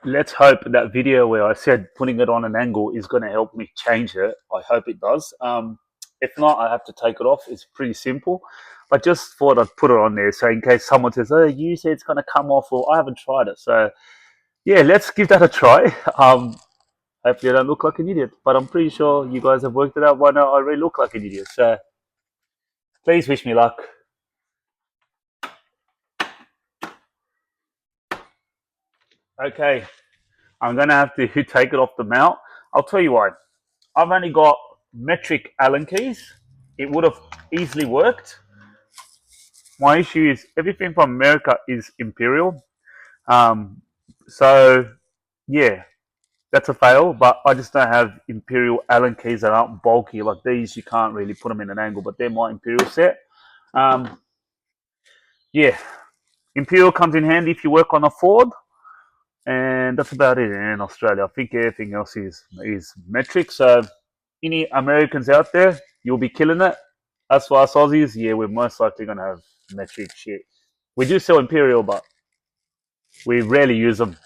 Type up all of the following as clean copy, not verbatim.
let's hope that video where I said putting it on an angle is going to help me change it. I hope it does. If not, I have to take it off. It's pretty simple. But just thought I'd put it on there so in case someone says, "Oh, you said it's going to come off," or I haven't tried it. So yeah, let's give that a try. Hopefully, I don't look like an idiot. But I'm pretty sure you guys have worked it out by now. I really look like an idiot. So please wish me luck. Okay, I'm going to have to take it off the mount. I'll tell you why. I've only got metric Allen keys. It would have easily worked. My issue is everything from America is imperial. Um, so yeah, that's a fail. But I just don't have imperial Allen keys that aren't bulky like these. You can't really put them in an angle, but they're my imperial set. Um, yeah, imperial comes in handy if you work on a Ford, and that's about it in Australia. I think everything else is metric. So any Americans out there, you'll be killing it. As far as Aussies, yeah, we're most likely gonna have metric shit. We do sell imperial, but we rarely use them.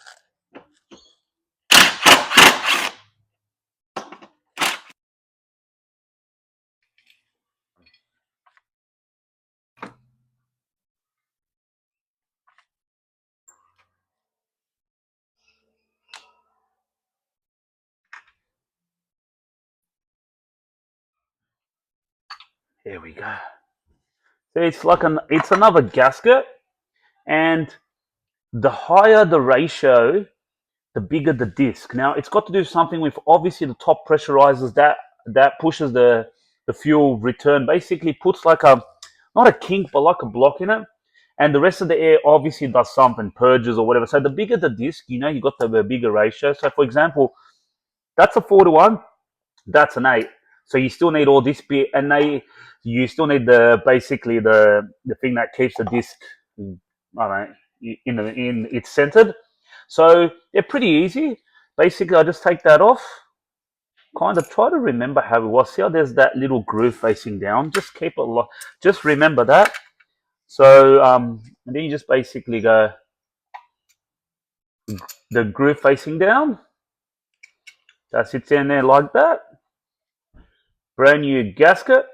Here we go. So it's another gasket, and the higher the ratio, the bigger the disc. Now it's got to do something with obviously the top pressurizers that pushes the fuel return. Basically, puts like a not a kink but like a block in it, and the rest of the air obviously does something, purges or whatever. So the bigger the disc, you got the bigger ratio. So for example, that's a 4-to-1. That's an 8. So you still need all this bit, and you still need the basically the thing that keeps the disc, I don't know, in it's centered. So they're pretty easy. Basically, I just take that off. Kind of try to remember how it was. See how there's that little groove facing down. Just keep it. Just remember that. So and then you just basically go the groove facing down. That sits in there like that. Brand new gasket.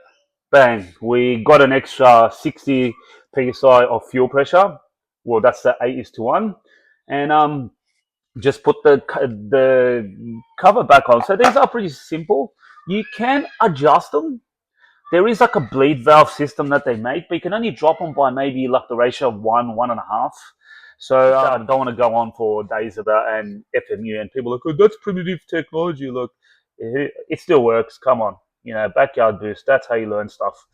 Bang, we got an extra 60 psi of fuel pressure. Well, that's the 8:1, and just put the cover back on. So these are pretty simple. You can adjust them. There is like a bleed valve system that they make, but you can only drop them by maybe like the ratio of 1.5. So I don't want to go on for days about and FMU and people are like, oh, that's primitive technology. Look, it still works. Come on, backyard boost. That's how you learn stuff.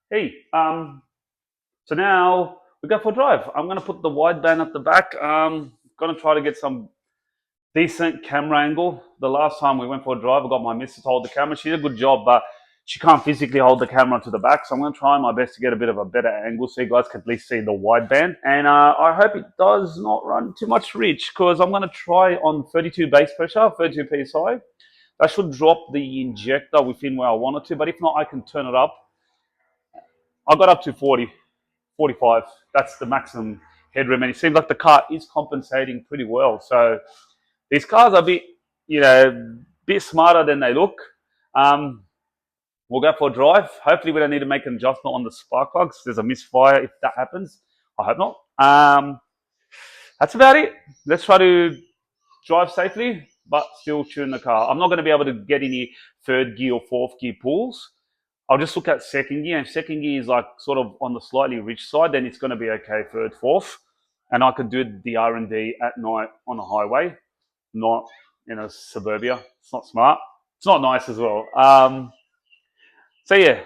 Hey, so now we go for a drive. I'm gonna put the wideband at the back. Gonna try to get some decent camera angle. The last time we went for a drive, I got my missus to hold the camera. She did a good job, but she can't physically hold the camera to the back. So I'm gonna try my best to get a bit of a better angle so you guys can at least see the wideband. And I hope it does not run too much reach because I'm gonna try on 32 base pressure, 32 psi. That should drop the injector within where I want it to, but if not, I can turn it up. I got up to 40, 45. That's the maximum headroom, and it seems like the car is compensating pretty well. So these cars are a bit smarter than they look. Um, we'll go for a drive. Hopefully, we don't need to make an adjustment on the spark plugs. There's a misfire if that happens. I hope not. That's about it. Let's try to drive safely, but still tune the car. I'm not going to be able to get any third gear or fourth gear pulls. I'll just look at second gear. If second gear is like sort of on the slightly rich side, then it's going to be okay. Third, fourth, and I can do the R&D at night on a highway, not in a suburbia. It's not smart. It's not nice as well. So yeah,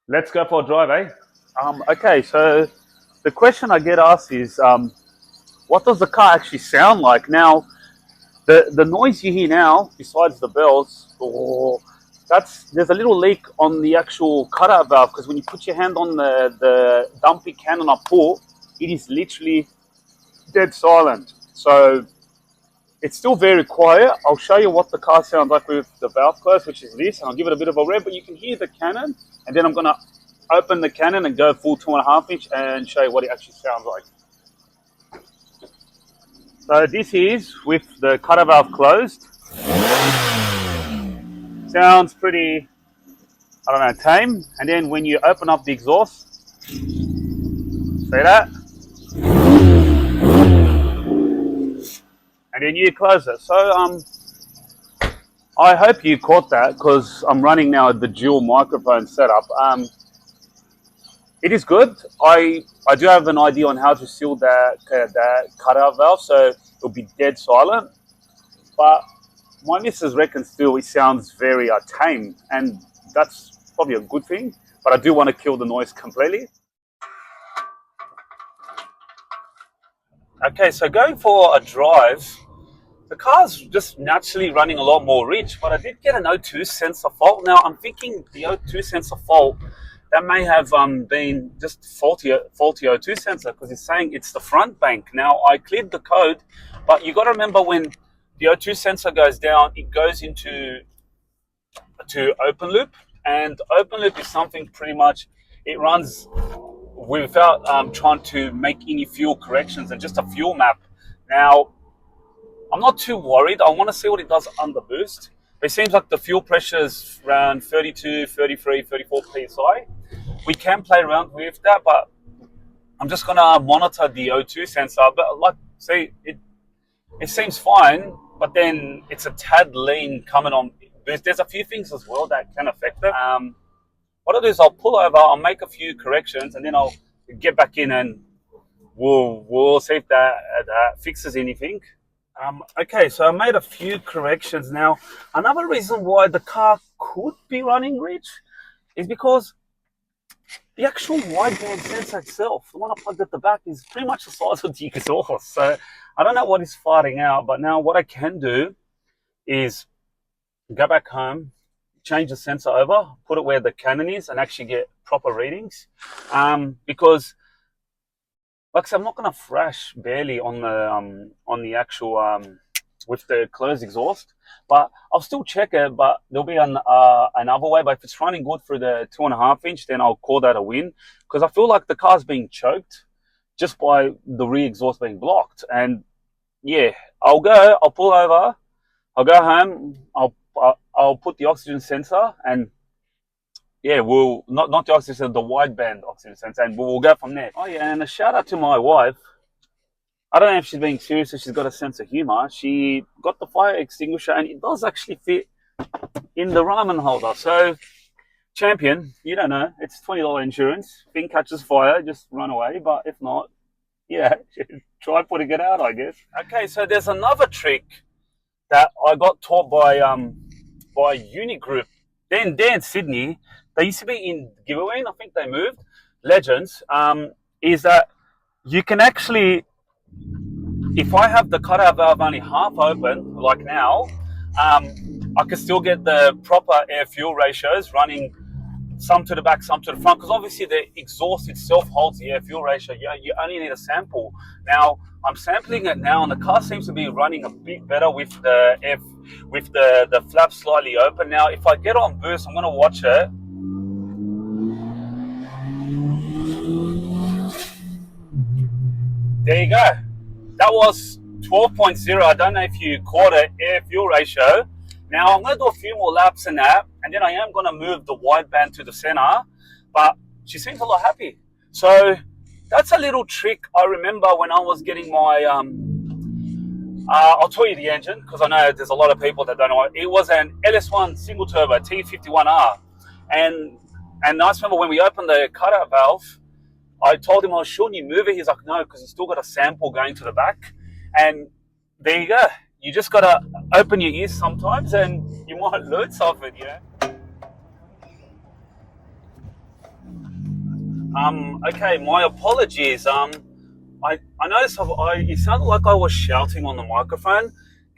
let's go for a drive, eh? Okay, so the question I get asked is, what does the car actually sound like? Now, The noise you hear now, besides the bells, there's a little leak on the actual cutout valve, because when you put your hand on the dumpy can and I pull, it is literally dead silent. So it's still very quiet. I'll show you what the car sounds like with the valve closed, which is this, and I'll give it a bit of a rev, but you can hear the cannon, and then I'm going to open the cannon and go full 2.5 inch and show you what it actually sounds like. So this is with the cutter valve closed. Sounds pretty, I don't know, tame. And then when you open up the exhaust, see that? And then you close it. So I hope you caught that, because I'm running now the dual microphone setup. It is good. I do have an idea on how to seal that cutout valve, so it'll be dead silent. But my missus reckons still it sounds very tame, and that's probably a good thing. But I do want to kill the noise completely. Okay, so going for a drive, the car's just naturally running a lot more rich, but I did get an O2 sensor fault. Now I'm thinking the O2 sensor fault, that may have been just faulty O2 sensor, because it's saying it's the front bank. Now I cleared the code, but you got to remember when the O2 sensor goes down, it goes into open loop, and open loop is something pretty much, it runs without trying to make any fuel corrections and just a fuel map. Now I'm not too worried. I want to see what it does under boost. It seems like the fuel pressure is around 32, 33, 34 psi. We can play around with that, but I'm just going to monitor the O2 sensor. But like, see, it seems fine, but then it's a tad lean coming on boost. There's a few things as well that can affect it. What I'll do is I'll pull over, I'll make a few corrections, and then I'll get back in and we'll see if that fixes anything. Okay, so I made a few corrections. Now, another reason why the car could be running rich is because the actual wideband sensor itself, the one I plugged at the back, is pretty much the size of the exhaust. So I don't know what is farting out, but now what I can do is go back home, change the sensor over, put it where the cannon is, and actually get proper readings. Because like I said, I'm not going to thrash barely on the actual with the closed exhaust, but I'll still check it. But there'll be another way. But if it's running good through the 2.5 inch, then I'll call that a win, because I feel like the car's being choked just by the rear exhaust being blocked. And yeah, I'll pull over, I'll go home, I'll put the oxygen sensor, and yeah, we'll not the oxygen sensor, the wideband oxygen sensor, and we'll go from there. Oh yeah, and a shout out to my wife. I don't know if she's being serious or she's got a sense of humor. She got the fire extinguisher, and it does actually fit in the ramen holder. So, champion, you don't know, it's $20 insurance. Thing catches fire, just run away. But if not, yeah, try putting it out, I guess. Okay, so there's another trick that I got taught by Uni Group. They're in Sydney. They used to be in Giveaway, I think they moved. Legends, is that you can actually, if I have the cutout valve only half open, like now, I can still get the proper air-fuel ratios running, some to the back, some to the front, because obviously the exhaust itself holds the air-fuel ratio. You only need a sample. Now, I'm sampling it now, and the car seems to be running a bit better with the flap slightly open. Now, if I get on boost, I'm going to watch it. There you go. That was 12.0. I don't know if you caught it, air-fuel ratio. Now, I'm going to do a few more laps in that, and then I am going to move the wideband to the center, but she seems a lot happy. So that's a little trick I remember when I was getting my, I'll tell you the engine, because I know there's a lot of people that don't know it. It was an LS1 single turbo T51R, and I just remember when we opened the cutout valve, I told him, shouldn't you move it? He's like, no, because he's still got a sample going to the back. And there you go. You just got to open your ears sometimes, and you might learn something, you know. Okay, my apologies. I noticed it sounded like I was shouting on the microphone.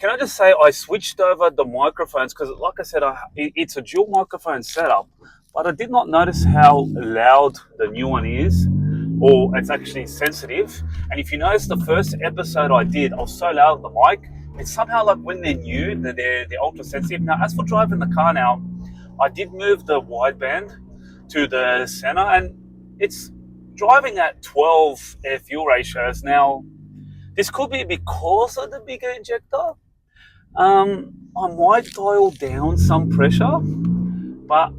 can I just say I switched over the microphones because, like I said, it's a dual microphone setup, but I did not notice how loud the new one is, or it's actually sensitive. And if you notice the first episode I did, I was so loud with the mic. It's somehow like when they're new, they're ultra sensitive. Now, as for driving the car now, I did move the wideband to the center, and it's driving at 12 air fuel ratios. Now, this could be because of the bigger injector. I might dial down some pressure, but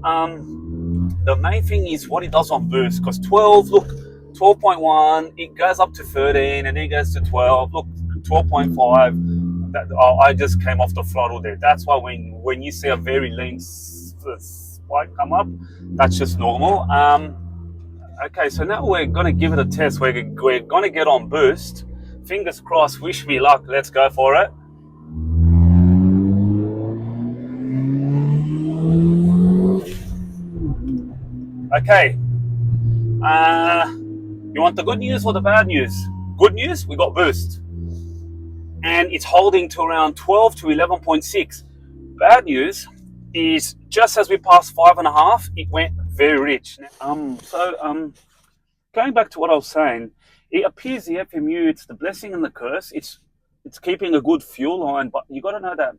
the main thing is what it does on boost. Because 12, look, 12.1, it goes up to 13, and then it goes to 12. Look, 12.5. I just came off the throttle there. That's why when you see a very lean spike come up, that's just normal. Okay, so now we're gonna give it a test. We're gonna get on boost. Fingers crossed. Wish me luck. Let's go for it. Okay. You want the good news or the bad news? Good news, we got boost. And it's holding to around 12 to 11.6. Bad news is just as we passed 5.5, it went very rich. Going back to what I was saying, it appears the FMU, it's the blessing and the curse. It's keeping a good fuel line, but you got to know that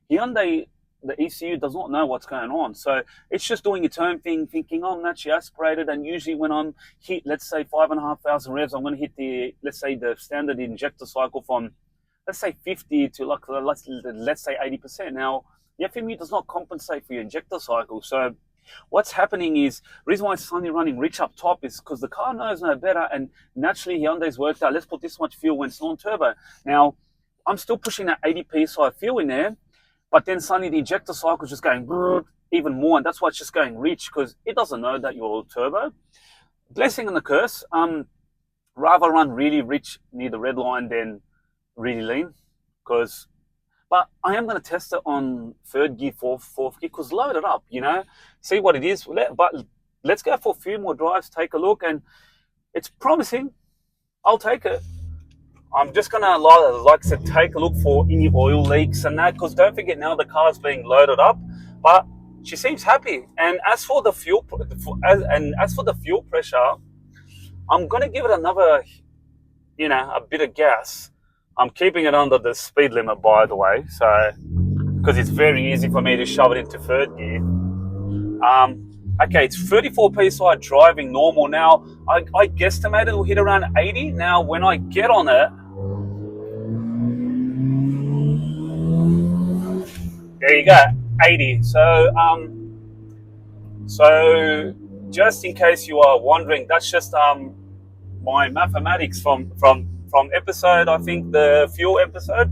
Hyundai, the ECU does not know what's going on. So it's just doing its own thing, thinking, oh, I'm naturally aspirated. And usually when I'm hit, let's say 5,500 revs, I'm going to hit let's say the standard injector cycle from, let's say 50 to like, let's say 80%. Now, the FMU does not compensate for your injector cycle. So what's happening is, the reason why it's suddenly running rich up top is because the car knows no better, and naturally Hyundai's worked out, let's put this much fuel when it's non-turbo. Now, I'm still pushing that 80 PSI fuel in there, but then suddenly the injector cycle is just going even more, and that's why it's just going rich, because it doesn't know that you're turbo. Blessing and the curse, rather run really rich near the red line than really lean, but I am going to test it on third gear, fourth gear, because load it up, see what it is. But let's go for a few more drives, take a look, and it's promising. I'll take it. I'm just going to, like I said, take a look for any oil leaks and that, because don't forget now the car's being loaded up, but she seems happy. And as for the fuel, as for the fuel pressure, I'm going to give it another, a bit of gas. I'm keeping it under the speed limit, by the way, so because it's very easy for me to shove it into third gear. Okay, it's 34 PSI driving normal. Now, I guesstimate it will hit around 80. Now, when I get on it, there you go, 80. So just in case you are wondering, that's just my mathematics from episode, I think the fuel episode.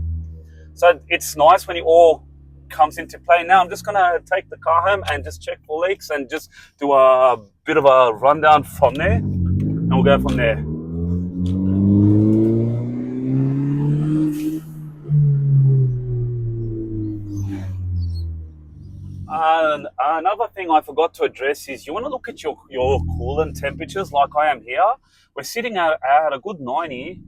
So it's nice when it all comes into play. Now I'm just going to take the car home and just check for leaks and just do a bit of a rundown from there, and we'll go from there. Another thing I forgot to address is you want to look at your coolant temperatures like I am here. We're sitting at a good 90.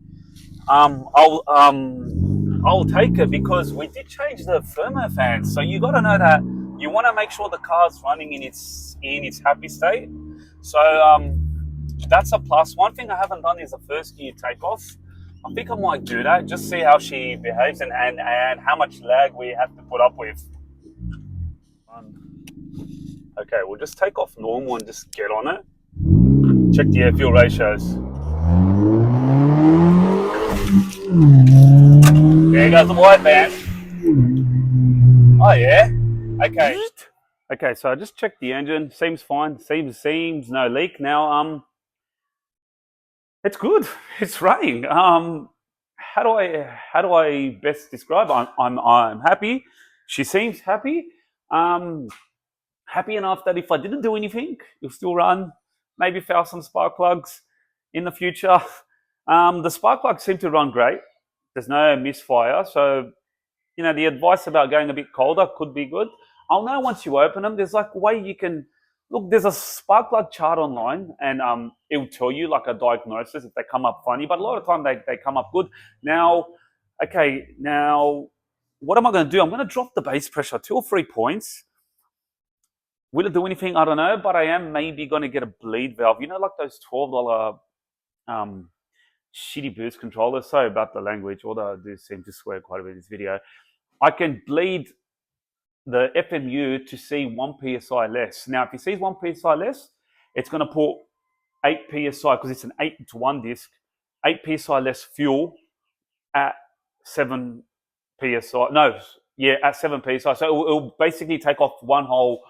I'll take it because we did change the firmware fans. So you got to know that you want to make sure the car's running in its happy state. So that's a plus. One thing I haven't done is the first gear takeoff. I think I might do that, just see how she behaves and how much lag we have to put up with. Okay, we'll just take off normal and just get on it. Check the air fuel ratios. There goes the white band. Oh yeah. Okay, so I just checked the engine. Seems fine. Seems no leak. Now it's good. It's running. How do I best describe? I'm happy. She seems happy. Happy enough that if I didn't do anything, you'll still run. Maybe foul some spark plugs in the future. The spark plugs seem to run great. There's no misfire. So, the advice about going a bit colder could be good. I'll know once you open them. There's like a way you can look. There's a spark plug chart online, and it will tell you like a diagnosis if they come up funny. But a lot of time they come up good. Now, what am I going to do? I'm going to drop the base pressure 2 or 3 points. Will it do anything? I don't know, but I am maybe going to get a bleed valve. You know, like those $12 shitty boost controllers. Sorry about the language, although I do seem to swear quite a bit in this video. I can bleed the FMU to see 1 psi less. Now, if it sees 1 psi less, it's going to put 8 psi, because it's an 8-to-1 disc, 8 psi less fuel at 7 psi. No, yeah, at 7 psi. So it'll basically take off one whole,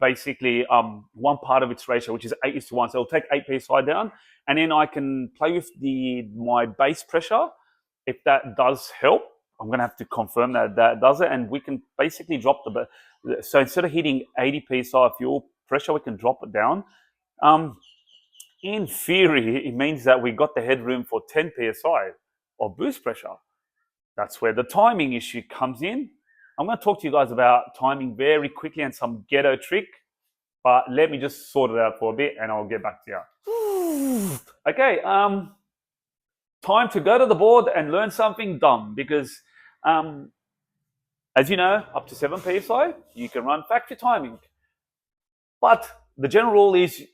basically one part of its ratio, which is 8:1. So it'll take 8 psi down, and then I can play with my base pressure. If that does help, I'm going to have to confirm that does it, and we can basically drop so instead of hitting 80 psi fuel pressure, we can drop it down. In theory, it means that we got the headroom for 10 psi of boost pressure. That's where the timing issue comes in. I'm going to talk to you guys about timing very quickly and some ghetto trick, but let me just sort it out for a bit and I'll get back to you. Okay, time to go to the board and learn something dumb, because as you know, up to 7 psi, you can run factory timing. But the general rule is,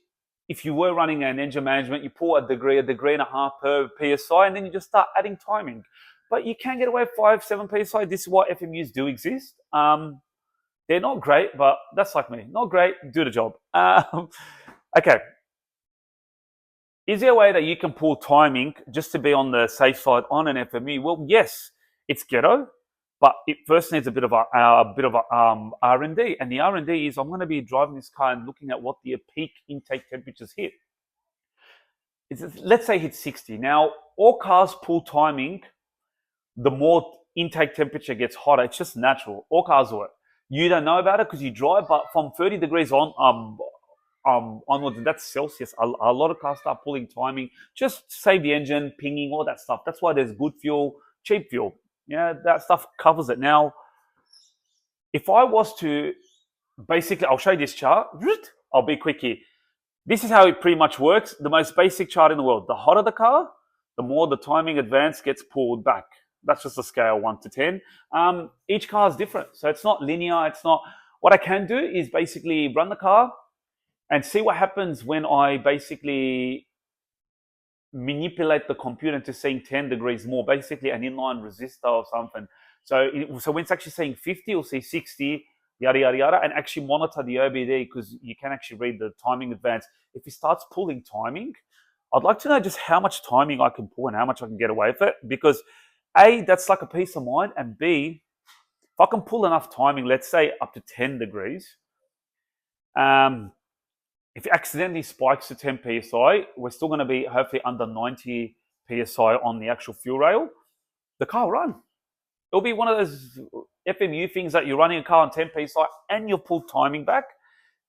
if you were running an engine management, you pull a degree and a half per psi, and then you just start adding timing. But you can get away with 7 psi. This is why FMUs do exist. They're not great, but that's like me. Not great, do the job. Okay. Is there a way that you can pull timing just to be on the safe side on an FMU? Well, yes, it's ghetto, but it first needs a bit of R&D. And the R&D is, I'm going to be driving this car and looking at what the peak intake temperatures hit. Let's say hit 60. Now, all cars pull timing. The more intake temperature gets hotter, it's just natural. All cars do it. You don't know about it because you drive, but from 30 degrees onwards, and that's Celsius, a lot of cars start pulling timing just to save the engine, pinging, all that stuff. That's why there's good fuel, cheap fuel. Yeah, that stuff covers it. Now, if I was to basically, I'll show you this chart. I'll be quick here. This is how it pretty much works. The most basic chart in the world. The hotter the car, the more the timing advance gets pulled back. That's just a scale 1 to 10. Each car is different, so it's not linear. It's not. What I can do is basically run the car and see what happens when I basically manipulate the computer into saying 10 degrees more, basically an inline resistor or something. So when it's actually saying 50, it'll say 60, yada, yada, yada, and actually monitor the OBD, because you can actually read the timing advance. If it starts pulling timing, I'd like to know just how much timing I can pull and how much I can get away with it, because A, that's like a peace of mind, and B, if I can pull enough timing, let's say up to 10 degrees, if it accidentally spikes to 10 psi, we're still going to be hopefully under 90 psi on the actual fuel rail. The car will run. It'll be one of those FMU things that you're running a car on 10 psi and you'll pull timing back.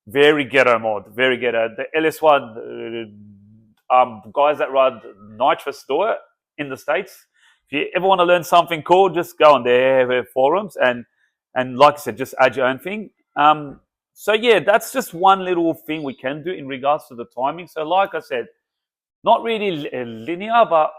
Very ghetto mod, very ghetto. The LS1 guys that run nitrous do it in the States. If you ever want to learn something cool, just go on their forums and like I said, just add your own thing. So yeah, that's just one little thing we can do in regards to the timing. So like I said, not really linear, but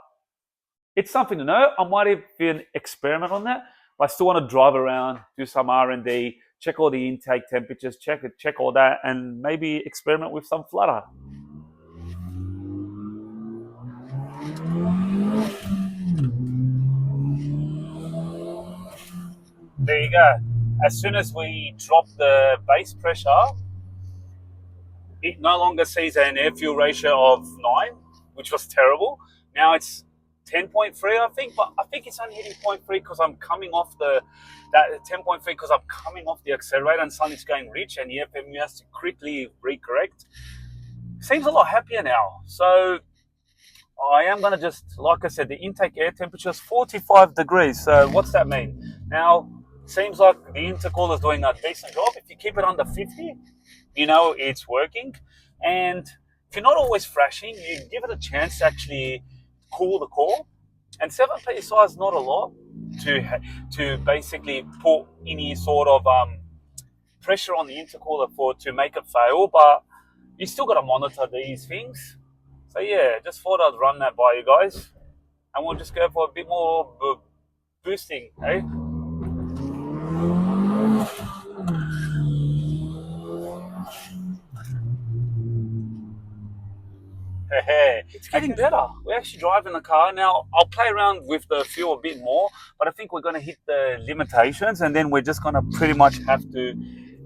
it's something to know. I might even experiment on that, but I still want to drive around, do some R&D, check all the intake temperatures, check all that, and maybe experiment with some flutter. There you go. As soon as we drop the base pressure, it no longer sees an air fuel ratio of 9, which was terrible. Now it's 10.3, I think, but I think it's only hitting 0.3 because I'm coming off that 10.3 because I'm coming off the accelerator and suddenly it's going rich, and the FMU has to quickly recorrect. Seems a lot happier now. So I am going to just, like I said, the intake air temperature is 45 degrees. So what's that mean? Now, seems like the intercooler is doing a decent job. If you keep it under 50, you know it's working. And if you're not always thrashing, you give it a chance to actually cool the core. And 7 psi is not a lot to basically put any sort of pressure on the intercooler to make it fail. But you still got to monitor these things. So yeah, just thought I'd run that by you guys, and we'll just go for a bit more boosting, eh? It's getting better. We're actually driving the car now. I'll play around with the fuel a bit more, but I think we're going to hit the limitations, and then we're just going to pretty much have to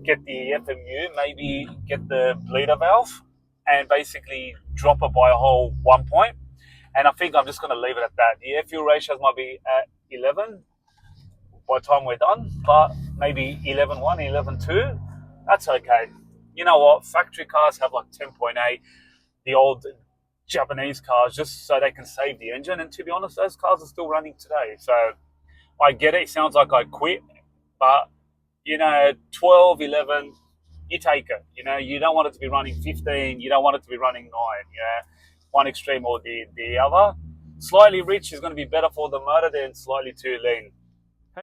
get the FMU, maybe get the bleeder valve, and basically drop it by a whole 1 point. And I think I'm just going to leave it at that. The air fuel ratios might be at 11 by the time we're done, but maybe 11.1, 11.2. That's okay. You know what? Factory cars have like 10.8. The old Japanese cars, just so they can save the engine. And to be honest, those cars are still running today. So I get it. It sounds like I quit, but 12, 11, you take it. You don't want it to be running 15. You don't want it to be running 9. One extreme or the other. Slightly rich is going to be better for the motor than slightly too lean.